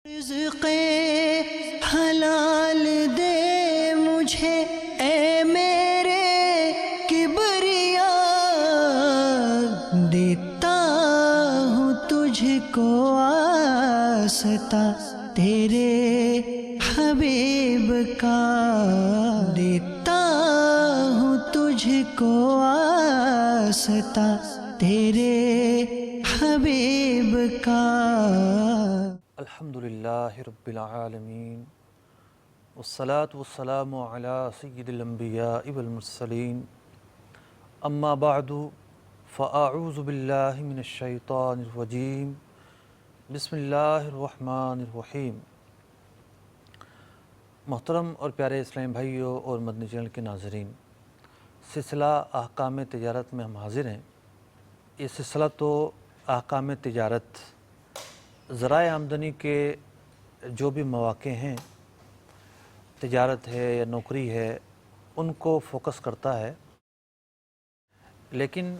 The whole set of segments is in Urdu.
رزق حلال دے مجھے اے میرے کبریا، دیتا ہوں تجھ کو آستا تیرے حبیب کا، دیتا ہوں تجھ کو آستا تیرے حبیب کا۔ الحمدللہ رب العالمین والصلاة والسلام علی سید الانبیاء والمرسلین، اما بعد فاعوذ باللہ من الشیطان الرجیم، بسم اللہ الرحمن الرحیم۔ محترم اور پیارے اسلامی بھائیوں اور مدنی چینل کے ناظرین، سلسلہ احکام تجارت میں ہم حاضر ہیں۔ یہ سلسلہ تو احکام تجارت، ذرائع آمدنی کے جو بھی مواقع ہیں، تجارت ہے یا نوکری ہے، ان کو فوکس کرتا ہے۔ لیکن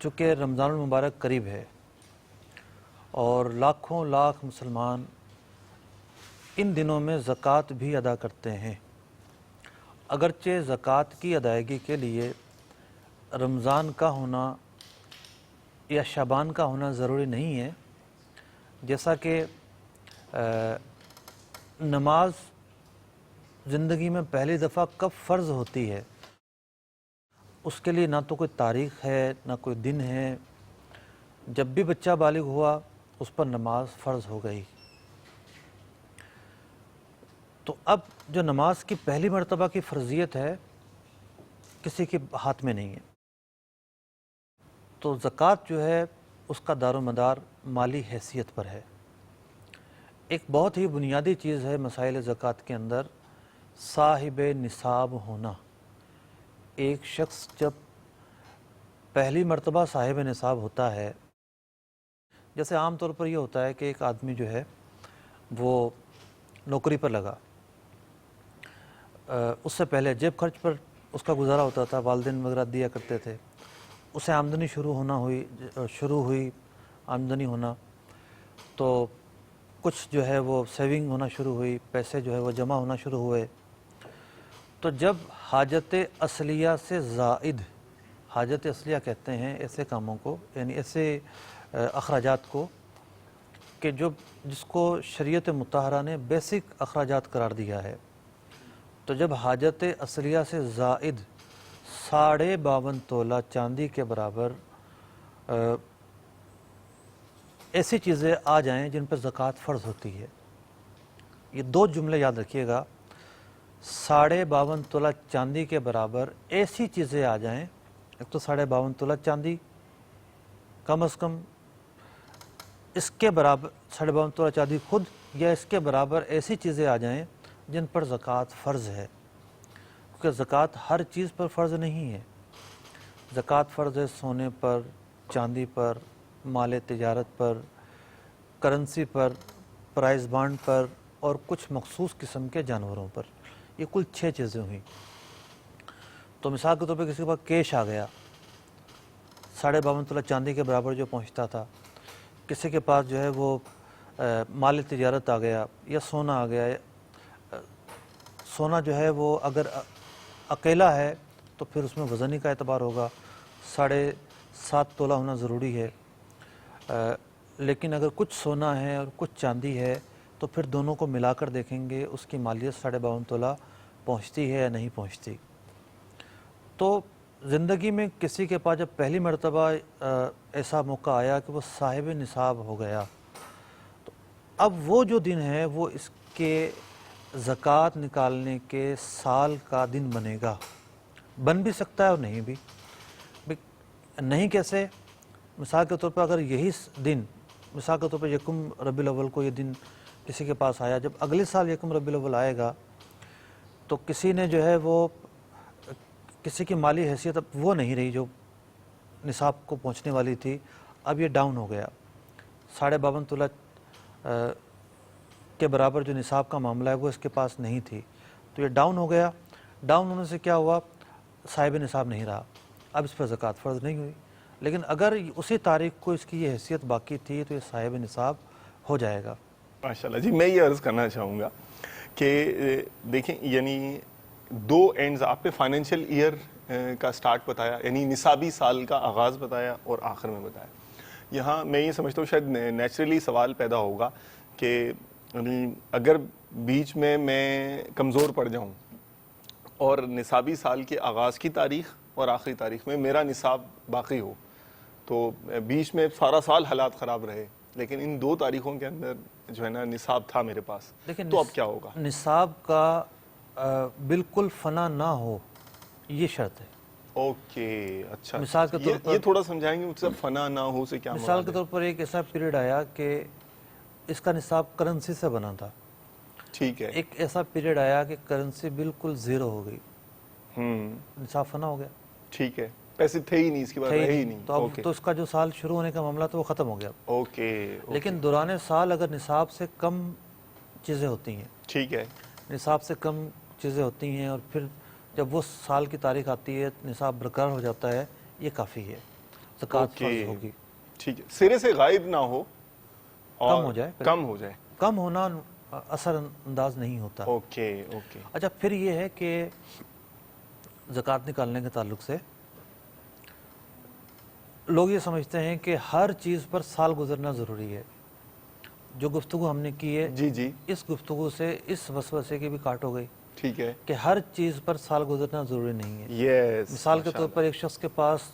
چونکہ رمضان المبارک قریب ہے اور لاکھوں لاکھ مسلمان ان دنوں میں زکوٰۃ بھی ادا کرتے ہیں، اگرچہ زکوٰۃ کی ادائیگی کے لیے رمضان کا ہونا یا شعبان کا ہونا ضروری نہیں ہے، جیسا کہ نماز زندگی میں پہلی دفعہ کب فرض ہوتی ہے، اس کے لیے نہ تو کوئی تاریخ ہے نہ کوئی دن ہے۔ جب بھی بچہ بالغ ہوا اس پر نماز فرض ہو گئی۔ تو اب جو نماز کی پہلی مرتبہ کی فرضیت ہے کسی کے ہاتھ میں نہیں ہے، تو زکوٰۃ جو ہے اس کا دار و مدار مالی حیثیت پر ہے۔ ایک بہت ہی بنیادی چیز ہے مسائل زکوٰۃ کے اندر، صاحب نصاب ہونا۔ ایک شخص جب پہلی مرتبہ صاحب نصاب ہوتا ہے، جیسے عام طور پر یہ ہوتا ہے کہ ایک آدمی جو ہے وہ نوکری پر لگا، اس سے پہلے جیب خرچ پر اس کا گزارا ہوتا تھا، والدین وغیرہ دیا کرتے تھے، اسے آمدنی شروع ہوئی آمدنی ہونا، تو کچھ جو ہے وہ سیونگ ہونا شروع ہوئی، پیسے جو ہے وہ جمع ہونا شروع ہوئے۔ تو جب حاجت اصلیہ سے زائد، حاجت اصلیہ کہتے ہیں ایسے کاموں کو، یعنی ایسے اخراجات کو کہ جس کو شریعت مطہرہ نے بیسک اخراجات قرار دیا ہے، تو جب حاجت اصلیہ سے زائد 52.5 تولہ چاندی کے برابر ایسی چیزیں آ جائیں جن پر زکوٰۃ فرض ہوتی ہے، یہ دو جملے یاد رکھیے گا، 52.5 تولہ چاندی کے برابر ایسی چیزیں آ جائیں، ایک تو 52.5 تولہ چاندی کم از کم، اس کے برابر 52.5 تولہ چاندی خود یا اس کے برابر ایسی چیزیں آ جائیں جن پر زکوٰۃ فرض ہے، کیونکہ زکوٰۃ ہر چیز پر فرض نہیں ہے۔ زکوٰۃ فرض ہے سونے پر، چاندی پر، مال تجارت پر، کرنسی پر، پرائز بانڈ پر، اور کچھ مخصوص قسم کے جانوروں پر۔ یہ کل 6 چیزیں ہوئیں۔ تو مثال کے طور پہ کسی کے پاس کیش آ گیا 52.5 تولہ چاندی کے برابر جو پہنچتا تھا، کسی کے پاس جو ہے وہ مال تجارت آ گیا یا سونا آ گیا۔ سونا جو ہے وہ اگر اکیلا ہے تو پھر اس میں وزنی کا اعتبار ہوگا، 7.5 تولہ ہونا ضروری ہے، لیکن اگر کچھ سونا ہے اور کچھ چاندی ہے تو پھر دونوں کو ملا کر دیکھیں گے اس کی مالیت 52.5 تولہ پہنچتی ہے یا نہیں پہنچتی۔ تو زندگی میں کسی کے پاس جب پہلی مرتبہ ایسا موقع آیا کہ وہ صاحب نصاب ہو گیا، تو اب وہ جو دن ہے وہ اس کے زکوٰۃ نکالنے کے سال کا دن بنے گا۔ بن بھی سکتا ہے اور نہیں بھی۔ نہیں کیسے؟ مثال کے طور پر اگر یہی دن، مثال کے طور پر یکم ربیع الاول کو یہ دن کسی کے پاس آیا، جب اگلے سال یکم ربیع الاول آئے گا تو کسی نے جو ہے وہ، کسی کی مالی حیثیت اب وہ نہیں رہی جو نصاب کو پہنچنے والی تھی، اب یہ ڈاؤن ہو گیا، 52.5 تولہ کے برابر جو نصاب کا معاملہ ہے وہ اس کے پاس نہیں تھی، تو یہ ڈاؤن ہو گیا۔ ڈاؤن ہونے سے کیا ہوا؟ صاحب نصاب نہیں رہا، اب اس پر زکوٰۃ فرض نہیں ہوئی۔ لیکن اگر اسی تاریخ کو اس کی یہ حیثیت باقی تھی تو یہ صاحب نصاب ہو جائے گا۔ ماشاءاللہ جی. میں یہ عرض کرنا چاہوں گا کہ دیکھیں یعنی دو اینڈز آپ نے فائنینشیل ایئر کا سٹارٹ بتایا, یعنی نصابی سال کا آغاز بتایا اور آخر میں بتایا. یہاں میں یہ سمجھتا ہوں شاید نیچرلی سوال پیدا ہوگا کہ یعنی اگر بیچ میں کمزور پڑ جاؤں اور نصابی سال کے آغاز کی تاریخ اور آخری تاریخ میں میرا نصاب باقی ہو, تو بیچ میں سارا سال حالات خراب رہے لیکن ان دو تاریخوں کے اندر جو ہے نا نصاب تھا میرے پاس, تو اب کیا ہوگا؟ نصاب کا بالکل فنا نہ ہو یہ شرط ہے. اوکے, اچھا. مثال کے طور پر یہ تھوڑا سمجھائیں گے مجھ سے, فنا نہ ہو سے کیا مراد ہے؟ مثال کے طور پر ایک ایسا پیریڈ آیا کہ اس کا نصاب کرنسی سے بنا تھا. ٹھیک ہے. ایک ایسا پیریڈ آیا کہ کرنسی بالکل زیرو ہو گئی, نصاب فنا ہو گیا. ٹھیک ہے, پیسے تھے ہی نہیں, اس کے بعد رہے ہی نہیں. تو اب تو اس کا جو سال شروع ہونے کا معاملہ تھا وہ ختم ہو گیا. اوکے. لیکن دوران سال اگر نصاب سے کم چیزیں ہوتی ہیں, ٹھیک ہے, نصاب سے کم چیزیں ہوتی ہیں اور پھر جب وہ سال کی تاریخ آتی ہے نصاب برقرار ہو جاتا ہے, یہ کافی ہے, زکوٰۃ فرض ہوگی. ٹھیک ہے, سرے سے غائب نہ ہو, کم ہو جائے. کم ہو جائے. کم ہونا اثر انداز نہیں ہوتا. Okay okay. اچھا, پھر یہ ہے کہ زکوٰۃ نکالنے کے تعلق سے لوگ یہ سمجھتے ہیں کہ ہر چیز پر سال گزرنا ضروری ہے. جو گفتگو ہم نے کی ہے, جی جی, اس گفتگو سے اس وسوسے کی بھی کاٹ ہو گئی. ٹھیک ہے, کہ ہر چیز پر سال گزرنا ضروری نہیں ہے. یس. مثال کے طور پر ایک شخص کے پاس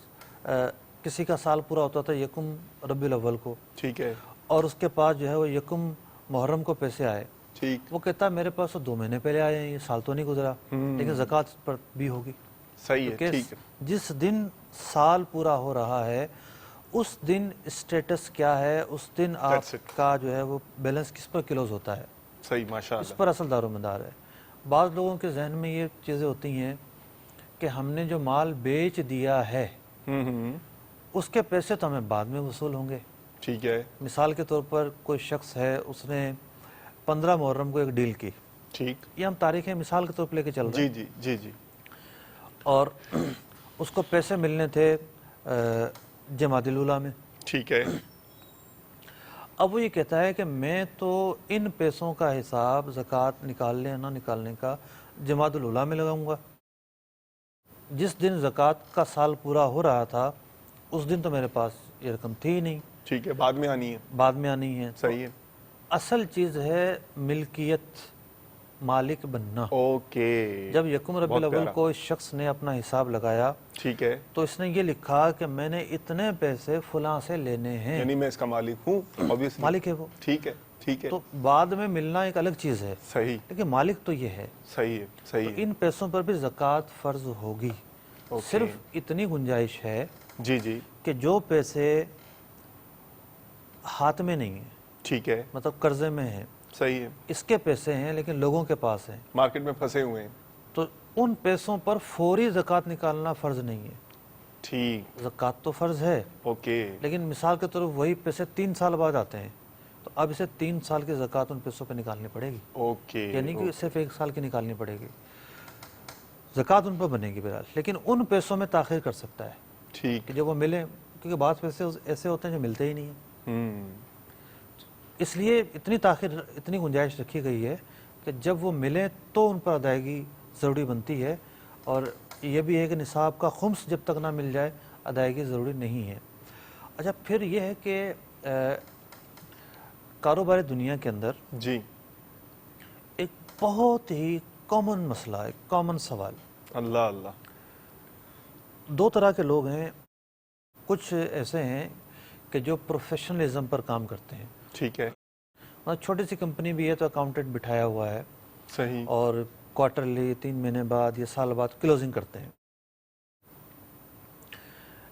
کسی کا سال پورا ہوتا تھا یکم ربیع الاول کو, ٹھیک ہے, اور اس کے پاس جو ہے وہ یکم محرم کو پیسے آئے, ٹھیک, وہ کہتا ہے میرے پاس تو 2 مہینے پہلے آئے ہیں, یہ سال تو نہیں گزرا, لیکن زکوٰۃ پر بھی ہوگی. صحیح ہے, ٹھیک ہے. جس دن سال پورا ہو رہا ہے اس دن اسٹیٹس کیا ہے, اس دن آپ کا جو ہے وہ بیلنس کس پر کلوز ہوتا ہے, صحیح, ماشاءاللہ, اس پر اصل دار و مدار ہے. بعض لوگوں کے ذہن میں یہ چیزیں ہوتی ہیں کہ ہم نے جو مال بیچ دیا ہے اس کے پیسے تو ہمیں بعد میں وصول ہوں گے. ٹھیک ہے, مثال کے طور پر کوئی شخص ہے, اس نے 15 محرم کو ایک ڈیل کی, ٹھیک, یہ ہم تاریخیں مثال کے طور پر لے کے چل رہے ہیں, جی جی جی جی, اور اس کو پیسے ملنے تھے جمادی الاولیٰ میں. ٹھیک ہے, اب وہ یہ کہتا ہے کہ میں تو ان پیسوں کا حساب زکوٰۃ نکالنے نہ نکالنے کا جمادی الاولیٰ میں لگاؤں گا. جس دن زکوٰۃ کا سال پورا ہو رہا تھا اس دن تو میرے پاس یہ رقم تھی ہی نہیں. ٹھیک ہے, بعد میں آنی ہے. بعد میں آنی ہے. صحیح ہے. اصل چیز ہے ملکیت, مالک بننا. اوکے. جب یکم ربیع الاول کو اس شخص نے اپنا حساب لگایا, ٹھیک ہے, تو اس نے یہ لکھا کہ میں نے اتنے پیسے فلاں سے لینے ہیں, یعنی میں اس کا مالک ہوں, obviously. مالک ہے وہ. ٹھیک ہے, ٹھیک ہے, تو بعد میں ملنا ایک الگ چیز ہے, صحیح, لیکن مالک تو یہ ہے. صحیح ہے, صحیح ہے. ان پیسوں پر بھی زکوٰۃ فرض ہوگی. صرف اتنی گنجائش ہے جی جی, کہ جو پیسے ہاتھ میں نہیں ہیں, ٹھیک ہے, مطلب قرضے میں ہیں, صحیح ہے, اس کے پیسے ہیں لیکن لوگوں کے پاس ہیں, مارکیٹ میں پھنسے ہوئے ہیں, تو ان پیسوں پر فوری زکوٰۃ نکالنا فرض نہیں ہے. ٹھیک, زکوٰۃ تو فرض ہے, اوکے, لیکن مثال کے طور پر وہی پیسے 3 سال بعد آتے ہیں, تو اب اسے 3 سال کی زکوٰۃ ان پیسوں پہ نکالنی پڑے گی. اوکے, یعنی کہ صرف 1 سال کی نکالنی پڑے گی. زکوٰۃ ان پر بنے گی بہرحال, لیکن ان پیسوں میں تاخیر کر سکتا ہے ٹھیک, کہ جب وہ ملے, کیونکہ بعض پیسے ایسے ہوتے ہیں جو ملتے ہی نہیں ہیں. اس لیے اتنی تاخیر, اتنی گنجائش رکھی گئی ہے کہ جب وہ ملے تو ان پر ادائیگی ضروری بنتی ہے, اور یہ بھی ہے کہ نصاب کا خمس جب تک نہ مل جائے ادائیگی ضروری نہیں ہے. اچھا, پھر یہ ہے کہ کاروباری دنیا کے اندر جی, ایک بہت ہی کامن مسئلہ, ایک کامن سوال. اللہ اللہ. 2 طرح کے لوگ ہیں. کچھ ایسے ہیں کہ جو پروفیشنلزم پر کام کرتے ہیں, ٹھیک ہے, مطلب چھوٹی سی کمپنی بھی ہے تو اکاؤنٹنٹ بٹھایا ہوا ہے, صحیح, اور کوارٹرلی 3 مہینے بعد یا سال بعد کلوزنگ کرتے ہیں.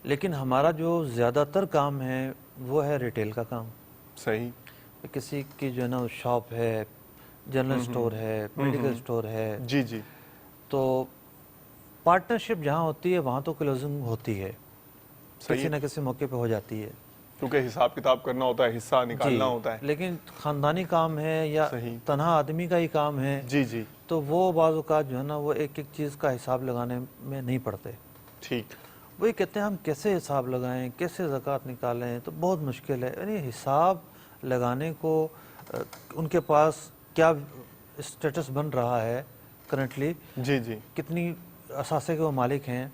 لیکن ہمارا جو زیادہ تر کام ہے وہ ہے ریٹیل کا کام. صحیح, کسی کی جو ہے نا شاپ ہے, جنرل سٹور ہے, میڈیکل سٹور ہے, جی جی, تو پارٹنرشپ جہاں ہوتی ہے وہاں تو کلوزنگ ہوتی ہے, کسی نہ کسی موقع پہ ہو جاتی ہے, کیونکہ حساب کتاب کرنا ہوتا ہے, حصہ نکالنا ہوتا ہے. لیکن خاندانی کام ہے یا تنہا آدمی کا ہی کام ہے, جی جی, تو وہ بعض اوقات جو ہے نا وہ ایک ایک چیز کا حساب لگانے میں نہیں پڑتے. ٹھیک, وہی کہتے ہیں ہم کیسے حساب لگائیں, کیسے زکوٰۃ نکالیں, تو بہت مشکل ہے. یعنی حساب لگانے کو ان کے پاس کیا اسٹیٹس بن رہا ہے کرنٹلی، جی جی کتنی اثاثے کے وہ مالک ہیں،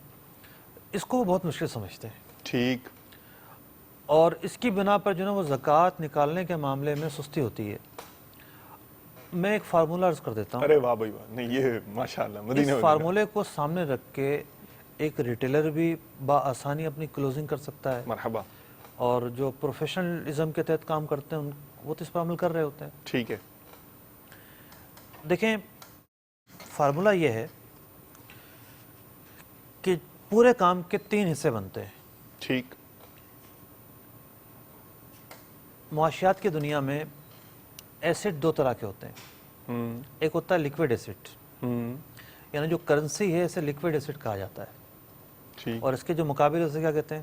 اس کو وہ بہت مشکل سمجھتے ہیں، ٹھیک، اور اس کی بنا پر جو ہے وہ زکوٰۃ نکالنے کے معاملے میں سستی ہوتی ہے۔ میں ایک فارمولہ عرض کر دیتا ہوں، ارے واہ بھائی واہ، نہیں یہ ماشاءاللہ اس مدینہ فارمولے کو سامنے رکھ کے ایک ریٹیلر بھی بآسانی اپنی کلوزنگ کر سکتا ہے، مرحبا، اور جو پروفیشنلزم کے تحت کام کرتے ہیں وہ تو اس پر عمل کر رہے ہوتے ہیں۔ ٹھیک ہے، دیکھیں فارمولہ یہ ہے کہ پورے کام کے 3 حصے بنتے ہیں۔ ٹھیک، معاشیات کی دنیا میں ایسڈ 2 طرح کے ہوتے ہیں، ایک ہوتا ہے لیکوڈ ایسڈ، یعنی جو کرنسی ہے اسے لیکوڈ ایسڈ کہا جاتا ہے، ٹھیک، اور اس کے جو مقابل اسے کیا کہتے ہیں؟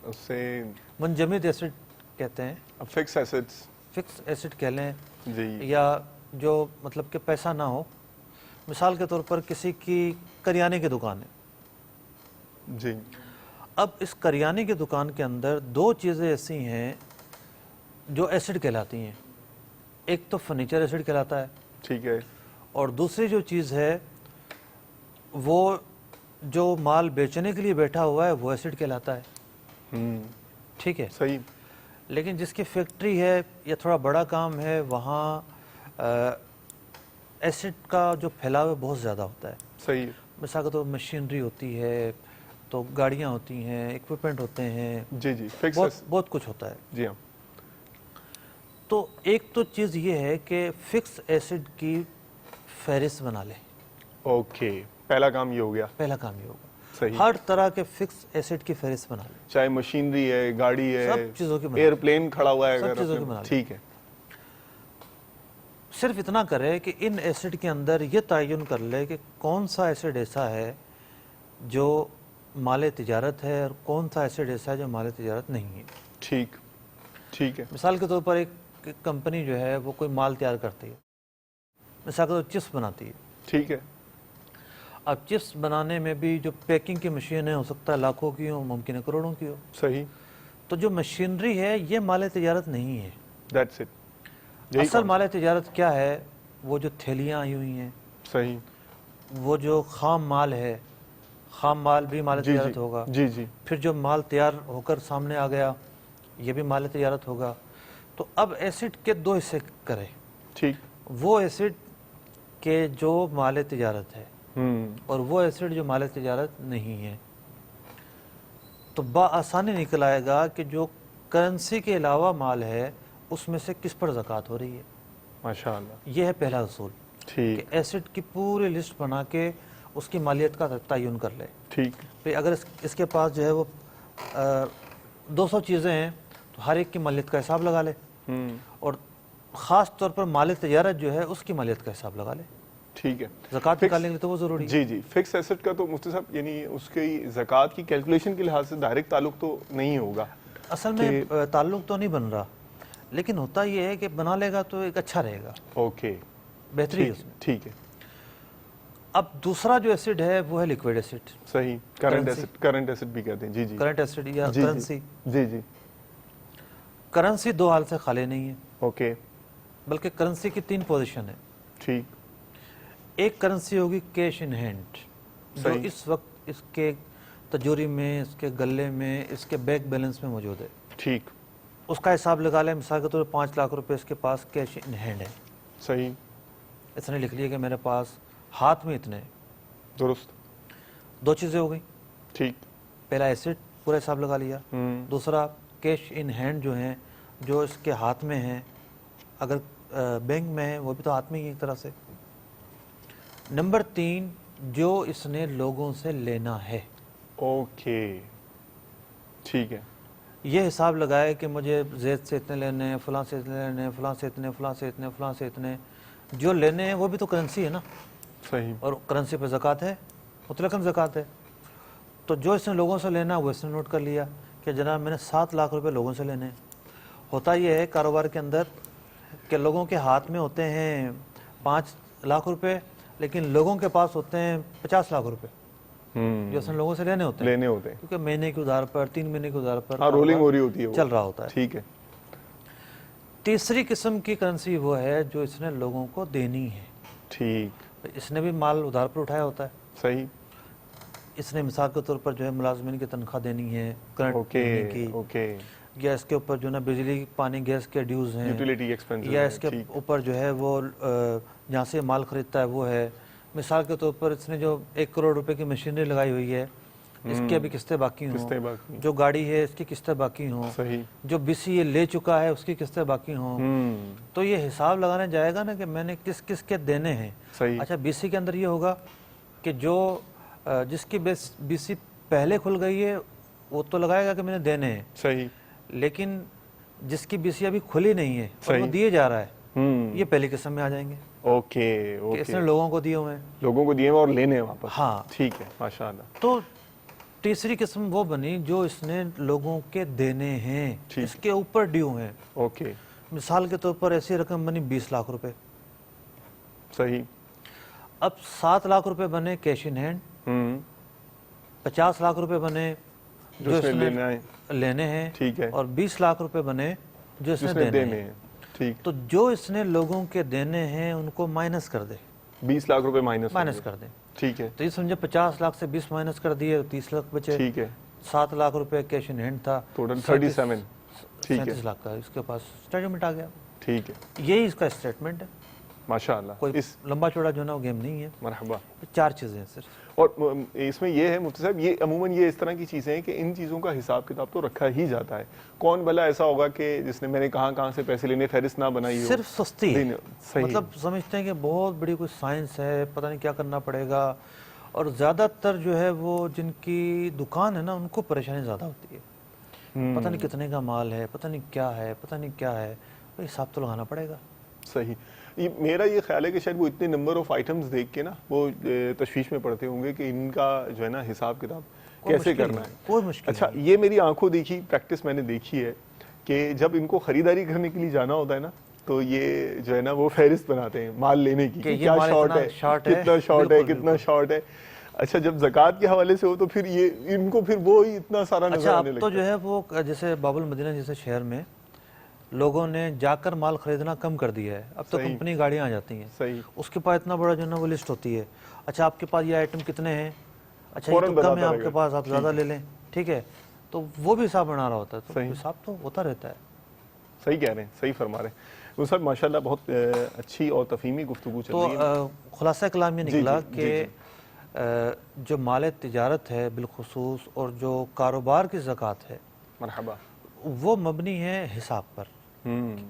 اس سے منجمد ایسڈ کہتے ہیں، فکس ایسٹس، فکس ایسڈ کہہ لیں، جی یا جو مطلب کہ پیسہ نہ ہو، مثال کے طور پر کسی کی کریانے کی دکان ہے، جی، اب اس کریانے کی دکان کے اندر 2 چیزیں ایسی ہیں جو ایسڈ کہلاتی ہیں، ایک تو فرنیچر ایسڈ کہلاتا ہے، ٹھیک ہے، اور دوسری جو چیز ہے وہ جو مال بیچنے کے لیے بیٹھا ہوا ہے وہ ایسڈ کہلاتا ہے، ٹھیک ہے۔ صحیح، لیکن جس کی فیکٹری ہے یا تھوڑا بڑا کام ہے وہاں ایسڈ کا جو پھیلاؤ ہے بہت زیادہ ہوتا ہے، صحیح، مثال کے طور پر مشینری ہوتی ہے، تو گاڑیاں ہوتی ہیں، اکوپمنٹ ہوتے ہیں، جی جی، فکس بہت کچھ ہوتا ہے۔ جی ہاں، تو ایک تو چیز یہ ہے کہ فکس ایسڈ کی فہرست بنا لیں، اوکے، پہلا کام یہ ہو گیا، پہلا کام یہ ہوگا، صحیح، ہر طرح کے فکس ایسڈ کی فہرست بنا لیں، چاہے مشینری ہے، گاڑی ہے، سب چیزوں کی بنا ایئرپلین کھڑا ہوا ہے، سب اگر چیزوں اپنے- کی بنا لیں۔ ٹھیک ہے، صرف اتنا کرے کہ ان ایسڈ کے اندر یہ تعین کر لے کہ کون سا ایسڈ ایسا ہے جو مال تجارت ہے اور کون سا ایسڈ ایسا ہے جو مال تجارت نہیں ہے۔ ٹھیک، ٹھیک ہے، مثال کے طور پر ایک کمپنی جو ہے وہ کوئی مال تیار کرتی ہے، مثال کے طور پر چپس بناتی ہے، ٹھیک ہے، اب چپس بنانے میں بھی جو پیکنگ کی مشینیں ہو سکتا ہے لاکھوں کی ہو، ممکن ہے کروڑوں کی ہو، صحیح، تو جو مشینری ہے یہ مال تجارت نہیں ہے۔ دیٹس اٹ، اصل مال تجارت کیا ہے؟ وہ جو تھیلیاں آئی ہوئی ہیں، صحیح، وہ جو خام مال ہے، خام مال بھی مال جی تجارت جی ہوگا، جی جی، پھر جو مال تیار ہو کر سامنے آ گیا یہ بھی مال تجارت ہوگا۔ تو اب ایسڈ کے 2 حصے کرے، ٹھیک، وہ ایسڈ کے جو مال تجارت ہے اور وہ ایسڈ جو مال تجارت نہیں ہے، تو بآسانی نکل آئے گا کہ جو کرنسی کے علاوہ مال ہے اس میں سے کس پر زکوٰۃ ہو رہی ہے۔ ماشاءاللہ، یہ ہے پہلا اصول کہ ٹھیک، ایسڈ کی پوری لسٹ بنا کے اس کی مالیت کا تعین کر لے۔ ٹھیک، پھر اگر اس کے پاس جو ہے وہ 200 چیزیں ہیں تو ہر ایک کی مالیت کا حساب لگا لے، اور خاص طور پر مال تجارت جو ہے اس کی مالیت کا حساب لگا لے، ٹھیک ہے، زکوٰۃ نکالنے کے لیے تو وہ ضروری ہے۔ جی جی، فکس ایسٹ کا تو مفتی صاحب یعنی اس کی زکوٰۃ کی کیلکولیشن کے لحاظ سے ڈائریکٹ تعلق تو نہیں ہوگا، اصل میں تعلق تو نہیں بن رہا، لیکن ہوتا یہ ہے کہ بنا لے گا تو ایک اچھا رہے گا، اوکے، بہتری ہے اس میں۔ ٹھیک ہے، اب دوسرا جو ایسڈ ہے وہ ہے لیکوڈ ایسڈ، صحیح، کرنٹ ایسٹ بھی کہتے ہیں، جی جی، کرنٹ ایسڈ یا جی کرنسی۔ جی جی، کرنسی 2 حال سے خالی نہیں ہے، اوکے، بلکہ کرنسی کی 3 پوزیشن ہے۔ ٹھیک، ایک کرنسی ہوگی کیش ان ہینڈ، جو صحیح، اس وقت اس کے تجوری میں، اس کے گلے میں، اس کے بینک بیلنس میں موجود ہے، ٹھیک، اس کا حساب لگا لیں، مثال کے طور پر 5 لاکھ روپے اس کے پاس کیش ان ہینڈ ہے، صحیح، اس نے لکھ لیا کہ میرے پاس ہاتھ میں اتنے ہیں۔ درست، 2 چیزیں ہو گئیں، ٹھیک، پہلا ایسڈ پورا حساب لگا لیا، دوسرا کیش ان ہینڈ جو ہیں جو اس کے ہاتھ میں ہیں، اگر بینک میں ہے وہ بھی تو ہاتھ میں ہی ایک طرح سے۔ نمبر 3 جو اس نے لوگوں سے لینا ہے، اوکے، ٹھیک ہے، یہ حساب لگائے کہ مجھے زید سے اتنے لینے ہیں، فلاں سے اتنے لینے ہیں، فلاں سے اتنے، فلاں سے اتنے، فلاں سے اتنے، جو لینے ہیں وہ بھی تو کرنسی ہے نا، صحیح، اور کرنسی پہ زکوٰۃ ہے، مطلقاً زکوٰۃ ہے۔ تو جو اس نے لوگوں سے لینا وہ اس نے نوٹ کر لیا کہ جناب میں نے 7 لاکھ روپے لوگوں سے لینے ہیں۔ ہوتا یہ ہے کاروبار کے اندر کہ لوگوں کے ہاتھ میں ہوتے ہیں 5 لاکھ روپے، لیکن لوگوں کے پاس ہوتے ہیں 50 لاکھ روپے جو اس نے لوگوں سے لینے ہوتے ہیں، کیونکہ مہینے کے ادھار پر، 3 مہینے کے ادھار پر رولنگ ہو رہی ہوتی ہے، چل رہا ہوتا ہے۔ ٹھیک ہے، تیسری قسم کی کرنسی وہ ہے جو اس نے لوگوں کو دینی ہے. ٹھیک. اس نے بھی مال ادھار پر اٹھایا ہوتا ہے. صحیح. اس نے مثال کے طور پر جو ہے ملازمین کی تنخواہ دینی ہے, کرنٹ اوکے کی, اوکے. یا اس کے اوپر جو ہے نا بجلی پانی گیس کے ڈیوز ہیں, یوٹیلیٹی ایکسپینسز یا اس کے اوپر جو ہے وہ جہاں سے مال خریدتا ہے وہ ہے. مثال کے طور پر اس نے جو 1 کروڑ روپے کی مشینری لگائی ہوئی ہے, اس کی ابھی قسطیں باقی ہوں, جو گاڑی ہے اس کی قسطیں باقی ہوں, صحیح. جو بی سی اے لے چکا ہے اس کی قسطیں باقی ہوں, تو یہ حساب لگانے جائے گا نا کہ میں نے کس کس کے دینے ہیں. صحیح. اچھا بی سی کے اندر یہ ہوگا کہ جو جس کی بی سی پہلے کھل گئی ہے وہ تو لگائے گا کہ میں نے دینے ہیں. صحیح. لیکن جس کی بی سی ابھی کھلی نہیں ہے اور وہ دیے جا رہا ہے, یہ پہلی قسم میں آ جائیں گے. اوکے کہ اس نے لوگوں کو دیے ہوئے ہیں, لوگوں کو دیے اور لینے ہیں واپس. ہاں ٹھیک ہے, ماشاءاللہ. تو تیسری قسم وہ بنی جو اس نے لوگوں کے دینے ہیں, اس کے اوپر ڈیو ہیں. اوکے. مثال کے طور پر ایسی رقم بنی 20 لاکھ روپے. صحیح. اب 7 لاکھ روپے بنے کیش ان ہینڈ, 50 لاکھ روپے بنے جو اس نے لینے ہیں, ٹھیک ہے, اور 20 لاکھ روپے بنے جو اس نے دینے ہیں. ٹھیک. تو جو اس نے لوگوں کے دینے ہیں ان کو مائنس کر دے, 20 لاکھ روپے مائنس کر دیں. ٹھیک ہے. تو یہ سمجھے 50 لاکھ سے 20 مائنس کر دیے, 30 لاکھ بچے. ٹھیک ہے. 7 لاکھ روپے کیش ان ہینڈ تھا, ٹوٹل 37. ٹھیک ہے. 37 لاکھ کا اس کے پاس اسٹیٹمنٹ آ گیا. ٹھیک ہے. یہی اس کا اسٹیٹمنٹ ہے. ماشاءاللہ. کوئی لمبا چوڑا جو نا وہ گیم نہیں ہے. مرحبا. 4 چیزیں ہیں صرف. اور اس میں یہ ہے مفتی صاحب, یہ عموماً یہ اس طرح کی چیزیں ہیں کہ ان چیزوں کا حساب کتاب تو رکھا ہی جاتا ہے. کون بھلا ایسا ہوگا کہ جس نے میں نے کہاں سے پیسے لینے فہرست نہ بنائی ہو. صرف سستی ہے. صحیح. مطلب سمجھتے ہیں کہ بہت بڑی کوئی سائنس ہے, پتہ نہیں کیا کرنا پڑے گا. اور زیادہ تر جو ہے وہ جن کی دکان ہے نا ان کو پریشانی زیادہ ہوتی ہے. پتہ نہیں کتنے کا مال ہے, پتہ نہیں کیا ہے, پتہ نہیں کیا ہے, حساب تو لگانا پڑے گا. صحیح. میرا یہ خیال ہے کہ شاید وہ اتنے نمبر آف آئٹمز دیکھ کے نا وہ تشویش میں پڑتے ہوں گے کہ ان کا جو ہے نا حساب کتاب کیسے کرنا ہے. کوئی مشکل. اچھا, یہ میری آنکھوں دیکھی پریکٹس میں نے دیکھی ہے کہ جب ان کو خریداری کرنے کے لیے جانا ہوتا ہے نا تو یہ جو ہے نا وہ فہرست بناتے ہیں مال لینے کی, کیا شارٹ ہے, کتنا شارٹ ہے, کتنا شارٹ ہے. اچھا, جب زکوٰۃ کے حوالے سے ہو تو پھر یہ ان کو پھر وہ اتنا سارا نظر آنے لگتا ہے. تو جو ہے وہ جیسے باب المدینہ جیسے شہر میں لوگوں نے جا کر مال خریدنا کم کر دیا ہے. اب تو کمپنی گاڑیاں آ جاتی ہیں. صحیح. اس کے پاس اتنا بڑا جو ہے نا وہ لسٹ ہوتی ہے. اچھا آپ کے پاس یہ آئٹم کتنے ہیں, اچھا یہ تو کم ہے آپ کے پاس, آپ زیادہ لے لیں. ٹھیک ہے, تو وہ بھی حساب بنا رہا ہوتا ہے. تو حساب تو ہوتا رہتا ہے. صحیح کہہ رہے ہیں, صحیح فرما رہے ہیں. وہ سب ماشاءاللہ بہت اچھی اور تفہیمی گفتگو چل رہی ہے. تو خلاصہ کلام یہ نکلا کہ جو مال تجارت ہے بالخصوص اور جو کاروبار کی زکوٰۃ ہے, مرحبا, وہ مبنی ہے حساب پر.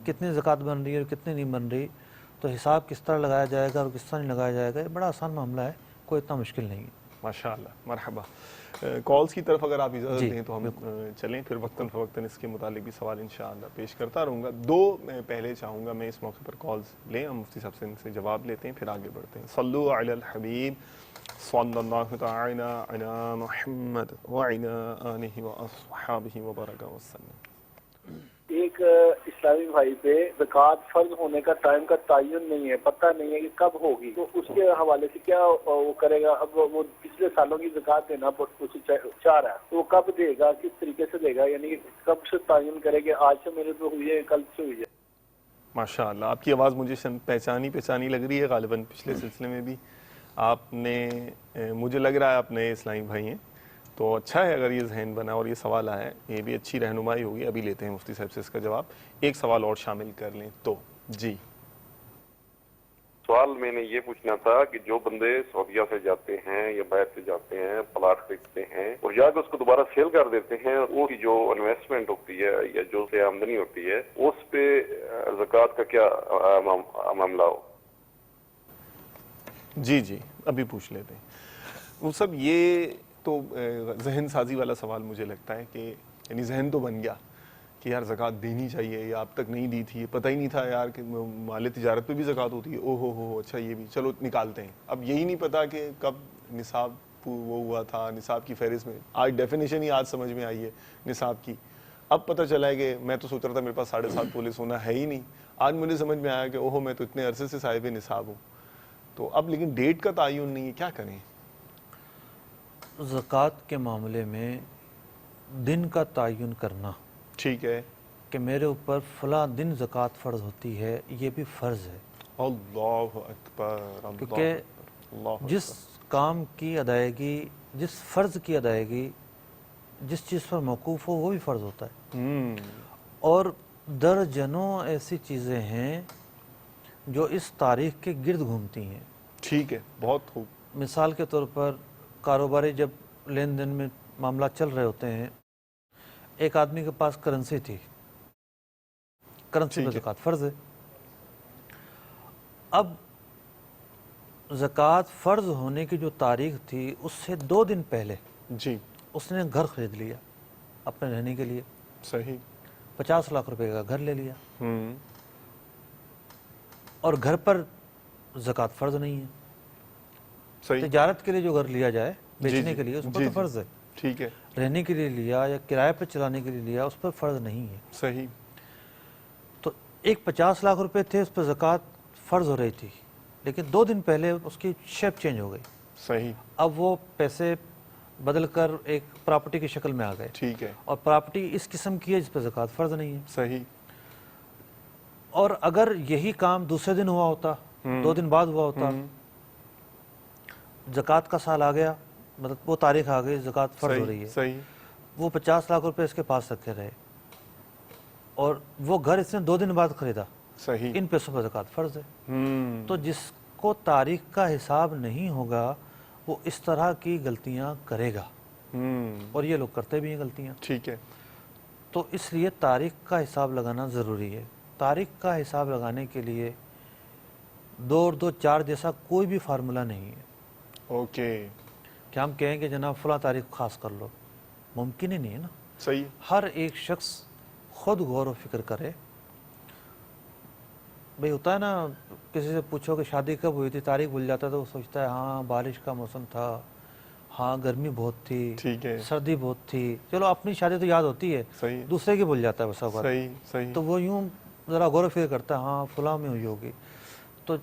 کتنی زکوٰۃ بن رہی ہے اور کتنی نہیں بن رہی, تو حساب کس طرح لگایا جائے گا اور کس طرح نہیں لگایا جائے گا, یہ بڑا آسان معاملہ ہے, کوئی اتنا مشکل نہیں ہے. ماشاءاللہ. مرحبا. کالز کی طرف اگر آپ اجازت دیں تو ہم چلیں, پھر وقتاً فوقتاً اس کے متعلق بھی سوال انشاءاللہ پیش کرتا رہوں گا. 2 میں پہلے چاہوں گا میں اس موقع پر کالز لیں, ہم مفتی صاحب سے ان سے جواب لیتے ہیں, پھر آگے بڑھتے ہیں. صلو علی الحبیب صلی اللہ تعالی علی محمد وعلی آلہ واصحابہ وبارک وسلم. ایک اسلامی بھائی پہ زکوٰۃ فرض ہونے کا ٹائم کا تعین نہیں ہے, پتہ نہیں ہے کہ کب ہوگی, تو اس کے حوالے سے کیا وہ کرے گا؟ اب وہ پچھلے سالوں کی زکوٰۃ دینا اسے چاہ رہا ہے, تو وہ کب دے گا, کس طریقے سے دے گا, یعنی کہ کب سے تعین کرے گا, آج سے میرے تو ہوئی ہے, کل سے ہوئی ہے. ماشاءاللہ, آپ کی آواز مجھے پہچانی لگ رہی ہے. غالباً پچھلے سلسلے میں بھی آپ نے, مجھے لگ رہا ہے آپ نئے اسلامی بھائی ہیں, تو اچھا ہے اگر یہ ذہن بنا اور یہ سوال آیا ہے, یہ بھی اچھی رہنمائی ہوگی. ابھی لیتے ہیں مفتی صاحب سے اس کا جواب. ایک سوال اور شامل کر لیں تو. جی, سوال میں نے یہ پوچھنا تھا کہ جو بندے سعودیہ سے جاتے ہیں یا باہر سے جاتے ہیں, پلاٹ خریدتے ہیں اور جا کے اس کو دوبارہ سیل کر دیتے ہیں, وہ جو انویسٹمنٹ ہوتی ہے یا جو سے آمدنی ہوتی ہے, اس پہ زکوٰۃ کا کیا معاملہ ہو؟ جی ابھی پوچھ لیتے ہیں. وہ سب یہ تو ذہن سازی والا سوال مجھے لگتا ہے کہ یعنی ذہن تو بن گیا کہ یار زکوٰۃ دینی چاہیے, یا اب تک نہیں دی تھی, پتہ ہی نہیں تھا یار کہ مال تجارت پہ بھی زکوٰۃ ہوتی ہے. او ہو اچھا یہ بھی, چلو نکالتے ہیں. اب یہی نہیں پتا کہ کب نصاب وہ ہوا تھا, نصاب کی فہرست میں آج ڈیفینیشن ہی آج سمجھ میں آئی ہے نصاب کی. اب پتہ چلا ہے کہ میں تو سوچ رہا تھا میرے پاس 7.5 تولے سونا ہے ہی نہیں, آج مجھے سمجھ میں آیا کہ اوہو میں تو اتنے عرصے سے صاحب نصاب ہوں. تو اب لیکن ڈیٹ کا تعین نہیں ہے, کیا کریں؟ زکوٰۃ کے معاملے میں دن کا تعین کرنا ٹھیک ہے, کہ میرے اوپر فلاں دن زکوٰۃ فرض ہوتی ہے، یہ بھی فرض ہے، اللہ اکبر، کیونکہ اللہ جس کام کی ادائیگی، جس فرض کی ادائیگی جس چیز پر موقوف ہو وہ بھی فرض ہوتا ہے، اور درجنوں ایسی چیزیں ہیں جو اس تاریخ کے گرد گھومتی ہیں۔ ٹھیک ہے، بہت خوب، مثال کے طور پر کاروباری جب لین دین میں معاملات چل رہے ہوتے ہیں، ایک آدمی کے پاس کرنسی تھی، کرنسی پہ زکوٰۃ فرض ہے، اب زکوٰۃ فرض ہونے کی جو تاریخ تھی اس سے 2 دن پہلے جی اس نے گھر خرید لیا اپنے رہنے کے لیے، صحیح، 50 لاکھ روپے کا گھر لے لیا، ہوں اور گھر پر زکوٰۃ فرض نہیں ہے۔ صحیح، تجارت کے لیے جو گھر لیا جائے بیچنے کے لیے اس پر جی تو فرض ہے، ٹھیک ہے، رہنے کے لیے لیا یا کرائے پر چلانے کے لیے لیا اس پر فرض نہیں ہے۔ صحیح، تو ایک 50 لاکھ روپے تھے، اس پر زکوٰۃ فرض ہو رہی تھی، لیکن 2 دن پہلے اس کی شیپ چینج ہو گئی، صحیح، اب وہ پیسے بدل کر ایک پراپرٹی کی شکل میں آ گئے، ٹھیک ہے، اور پراپرٹی اس قسم کی ہے جس پر زکوٰۃ فرض نہیں ہے۔ صحیح، اور اگر یہی کام دوسرے دن ہوا ہوتا، 2 دن بعد ہوا ہوتا، زکوٰۃ کا سال آ گیا، مطلب وہ تاریخ آ گئی، زکوٰۃ فرض ہو رہی ہے، صحیح، وہ 50 لاکھ روپے اس کے پاس رکھے رہے، اور وہ گھر اس نے 2 دن بعد خریدا، صحیح، ان پیسوں پر زکوٰۃ فرض ہے۔ تو جس کو تاریخ کا حساب نہیں ہوگا وہ اس طرح کی غلطیاں کرے گا، اور یہ لوگ کرتے بھی ہیں غلطیاں۔ ٹھیک ہے، تو اس لیے تاریخ کا حساب لگانا ضروری ہے۔ تاریخ کا حساب لگانے کے لیے 2 اور 2 4 جیسا کوئی بھی فارمولہ نہیں ہے اوکے، کہ ہم کہیں کہ جناب فلاں تاریخ خاص کر لو، ممکن ہی نہیں ہے نا۔ صحیح، ہر ایک شخص خود غور و فکر کرے۔ بھئی ہوتا ہے نا، کسی سے پوچھو کہ شادی کب ہوئی تھی، تاریخ بھول جاتا ہے تو وہ سوچتا ہے ہاں بارش کا موسم تھا، ہاں گرمی بہت تھی، ٹھیک ہے، سردی بہت تھی، چلو اپنی شادی تو یاد ہوتی ہے، صحیح، دوسرے کی بھول جاتا ہے بس اوقات۔ صحیح، صحیح، تو وہ یوں ذرا غور و فکر کرتا ہے ہاں فلاں میں ہوئی ہوگی، تو